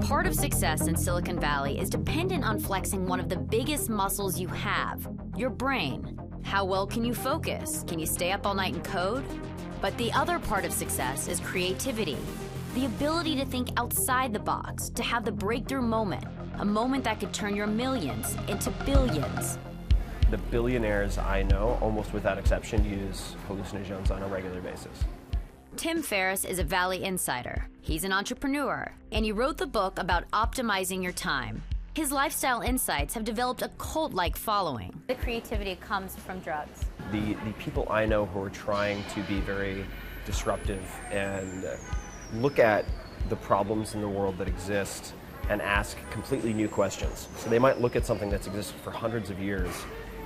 Part of success in Silicon Valley is dependent on flexing one of the biggest muscles you have, your brain. How well can you focus? Can you stay up all night and code? But the other part of success is creativity. The ability to think outside the box, to have the breakthrough moment, a moment that could turn your millions into billions. The billionaires I know, almost without exception, use hallucinogens on a regular basis. Tim Ferriss is a Valley insider. He's an entrepreneur, and he wrote the book about optimizing your time. His lifestyle insights have developed a cult-like following. The creativity comes from drugs. The people I know who are trying to be very disruptive and look at the problems in the world that exist and ask completely new questions. So they might look at something that's existed for hundreds of years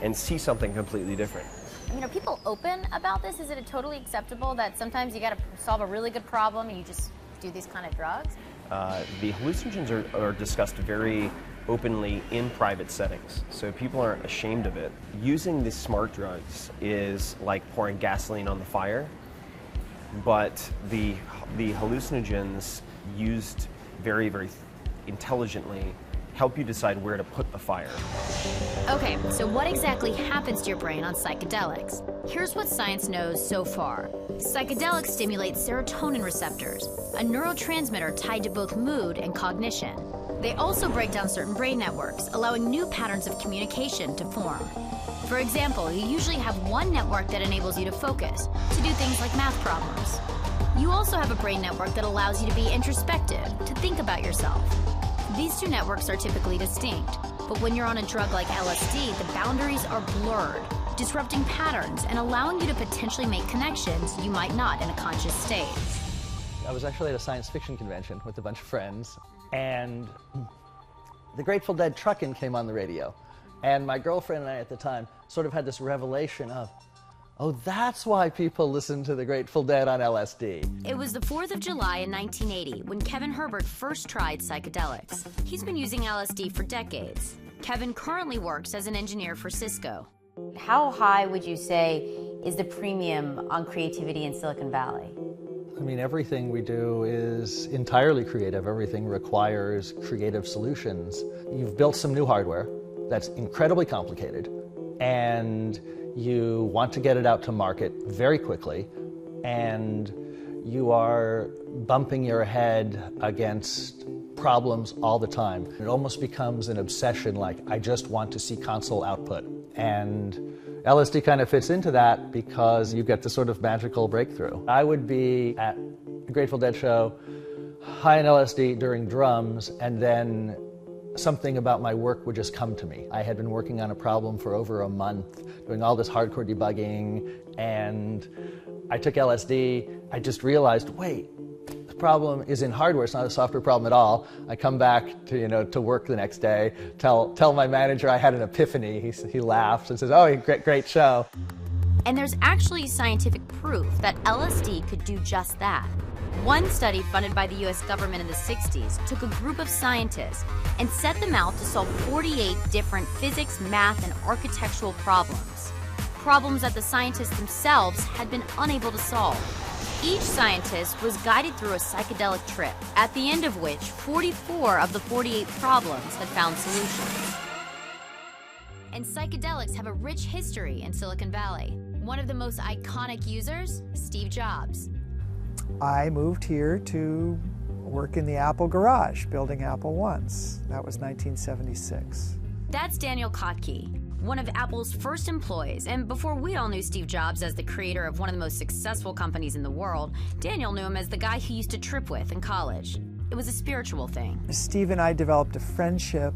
and see something completely different. I mean, are people open about this? Is it totally acceptable that sometimes you got to solve a really good problem and you just do these kind of drugs? The hallucinogens are discussed very openly in private settings, so people aren't ashamed of it. Using these smart drugs is like pouring gasoline on the fire, but the hallucinogens used very, very intelligently help you decide where to put the fire. Okay, so what exactly happens to your brain on psychedelics? Here's what science knows so far. Psychedelics stimulate serotonin receptors, a neurotransmitter tied to both mood and cognition. They also break down certain brain networks, allowing new patterns of communication to form. For example, you usually have one network that enables you to focus, to do things like math problems. You also have a brain network that allows you to be introspective, to think about yourself. These two networks are typically distinct, but when you're on a drug like LSD, the boundaries are blurred, disrupting patterns and allowing you to potentially make connections you might not in a conscious state. I was actually at a science fiction convention with a bunch of friends, and the Grateful Dead Truckin' came on the radio. And my girlfriend and I at the time sort of had this revelation of, oh, that's why people listen to the Grateful Dead on LSD. It was the 4th of July in 1980 when Kevin Herbert first tried psychedelics. He's been using LSD for decades. Kevin currently works as an engineer for Cisco. How high would you say is the premium on creativity in Silicon Valley? I mean, everything we do is entirely creative. Everything requires creative solutions. You've built some new hardware that's incredibly complicated, and you want to get it out to market very quickly, and you are bumping your head against problems all the time. It almost becomes an obsession, like, I just want to see console output. And LSD kind of fits into that because you get this sort of magical breakthrough. I would be at a Grateful Dead show, high on LSD during drums, and then something about my work would just come to me. I had been working on a problem for over a month, doing all this hardcore debugging, and I took LSD. I just realized, wait, the problem is in hardware. It's not a software problem at all. I come back to work the next day, tell my manager I had an epiphany. He laughs and says, oh, great show. And there's actually scientific proof that LSD could do just that. One study funded by the US government in the 60s took a group of scientists and set them out to solve 48 different physics, math, and architectural problems. Problems that the scientists themselves had been unable to solve. Each scientist was guided through a psychedelic trip, at the end of which 44 of the 48 problems had found solutions. And psychedelics have a rich history in Silicon Valley. One of the most iconic users, Steve Jobs. I moved here to work in the Apple garage, building Apple Ones. That was 1976. That's Daniel Kotke, one of Apple's first employees, and before we all knew Steve Jobs as the creator of one of the most successful companies in the world, Daniel knew him as the guy he used to trip with in college. It was a spiritual thing. Steve and I developed a friendship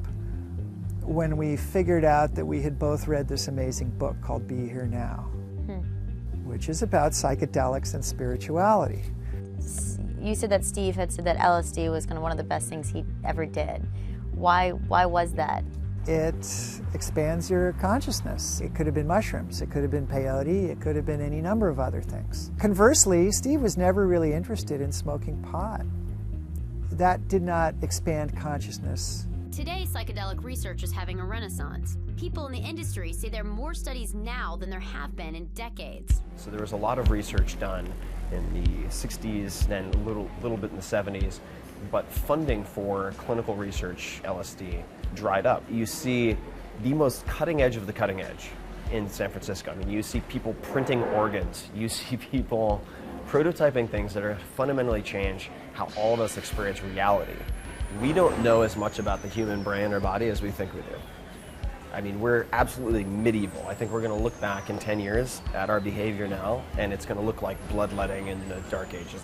when we figured out that we had both read this amazing book called Be Here Now, which is about psychedelics and spirituality. You said that Steve had said that LSD was kind of one of the best things he ever did. Why was that? It expands your consciousness. It could have been mushrooms, it could have been peyote, it could have been any number of other things. Conversely, Steve was never really interested in smoking pot. That did not expand consciousness. Today, psychedelic research is having a renaissance. People in the industry say there are more studies now than there have been in decades. So there was a lot of research done in the 60s and a little bit in the 70s but funding for clinical research LSD dried up. You see the most cutting edge of the cutting edge in San Francisco. I mean, you see people printing organs. You see people prototyping things that are fundamentally change how all of us experience reality. We don't know as much about the human brain or body as we think we do. I mean, we're absolutely medieval. I think we're going to look back in 10 years at our behavior now, and it's going to look like bloodletting in the Dark Ages.